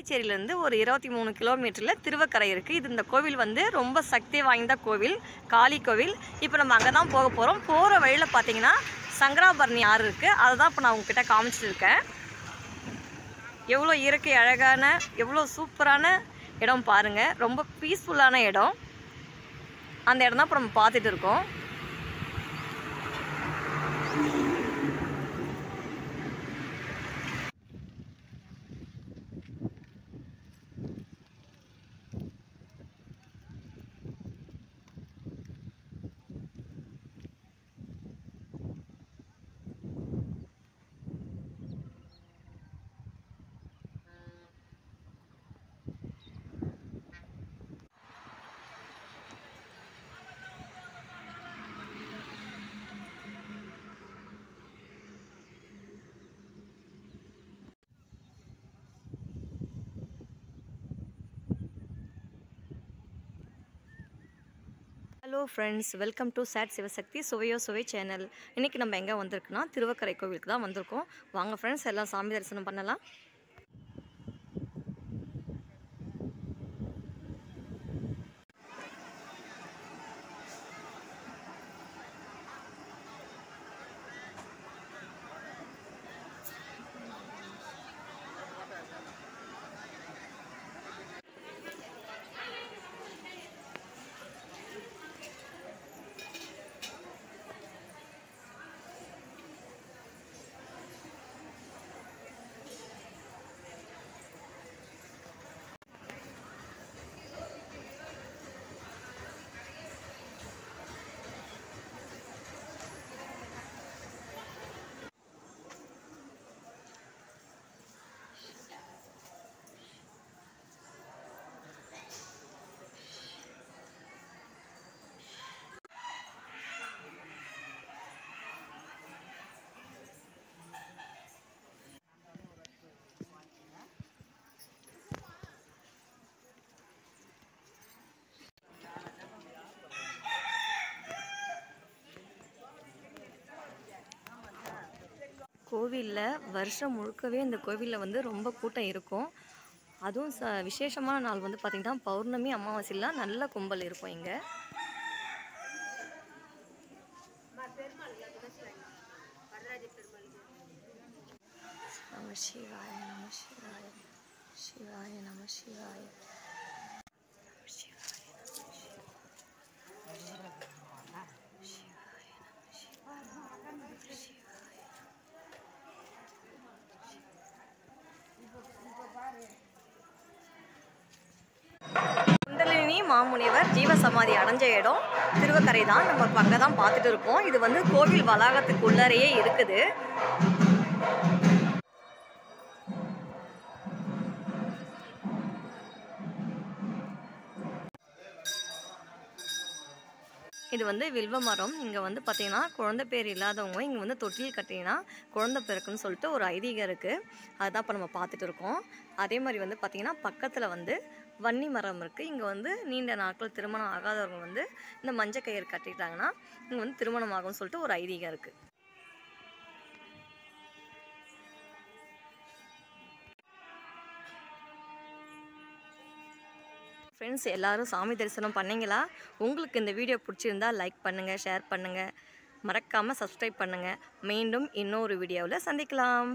பாண்டிச்சேரியிலேருந்து ஒரு 23 கிலோமீட்டரில் திருவக்கரை இருக்குது. இது இந்த கோவில் வந்து ரொம்ப சக்தி வாய்ந்த கோவில், காளி கோவில். இப்போ நம்ம அங்கே தான் போக போகிறோம். போகிற வழியில் பார்த்தீங்கன்னா சங்கராபரணி ஆறு இருக்குது. அதை தான் இப்போ நான் உங்ககிட்ட காமிச்சிட்டு இருக்கேன். எவ்வளோ இயற்கை அழகான, எவ்வளோ சூப்பரான இடம் பாருங்கள். ரொம்ப பீஸ்ஃபுல்லான இடம். அந்த இடம் தான் இப்போ நம்ம பார்த்துட்டு இருக்கோம். ஹலோ ஃப்ரெண்ட்ஸ், வெல்கம் டு சாட் சிவசக்தி சுவையோ சுவை சேனல். இன்றைக்கி நம்ம எங்கே வந்திருக்குன்னா திருவக்கரை கோவிலுக்கு தான் வந்திருக்கோம். வாங்க ஃப்ரெண்ட்ஸ், எல்லாம் சாமி தரிசனம் பண்ணலாம். கோவிலில் வருஷம் முழுக்கவே இந்த கோவிலில் வந்து ரொம்ப கூட்டம் இருக்கும். அதுவும் விசேஷமான நாள் வந்து பார்த்திங்கன்னா பௌர்ணமி, அமாவாசைலாம் நல்ல கும்பல் இருக்கும் இங்கே. நம சிவாய, நம சிவாய, சிவாய நம சிவாய. குண்டலினி மாமுனிவர் ஜீவசமாதி அடைஞ்ச இடம் திருவக்கரை தான். நம்ம அங்கே தான் பார்த்துட்டு இருக்கோம். இது வந்து கோவில் வளாகத்துக்கு உள்ளரையே இருக்குது. இது வந்து வில்வ மரம். இங்கே வந்து பார்த்திங்கன்னா குழந்தை பேர் இல்லாதவங்க இங்கே வந்து தொட்டில் கட்டிங்கன்னா குழந்தை பிறக்குன்னு சொல்லிட்டு ஒரு ஐதீகம் இருக்குது. அதுதான் இப்போ நம்ம பார்த்துட்டு இருக்கோம். அதே மாதிரி வந்து பார்த்திங்கன்னா பக்கத்தில் வந்து வன்னி மரம் இருக்குது. இங்கே வந்து நீண்ட நாட்கள் திருமணம் ஆகாதவங்க வந்து இந்த மஞ்சள் கயிறு கட்டிட்டாங்கன்னா இங்கே வந்து திருமணம் ஆகும்னு சொல்லிட்டு ஒரு ஐதீகம் இருக்குது. ஃப்ரெண்ட்ஸ், எல்லோரும் சாமி தரிசனம் பண்ணிங்களா? உங்களுக்கு இந்த வீடியோ பிடிச்சிருந்தா லைக் பண்ணுங்கள், ஷேர் பண்ணுங்கள், மறக்காமல் சப்ஸ்கிரைப் பண்ணுங்கள். மீண்டும் இன்னொரு வீடியோவில் சந்திக்கலாம்.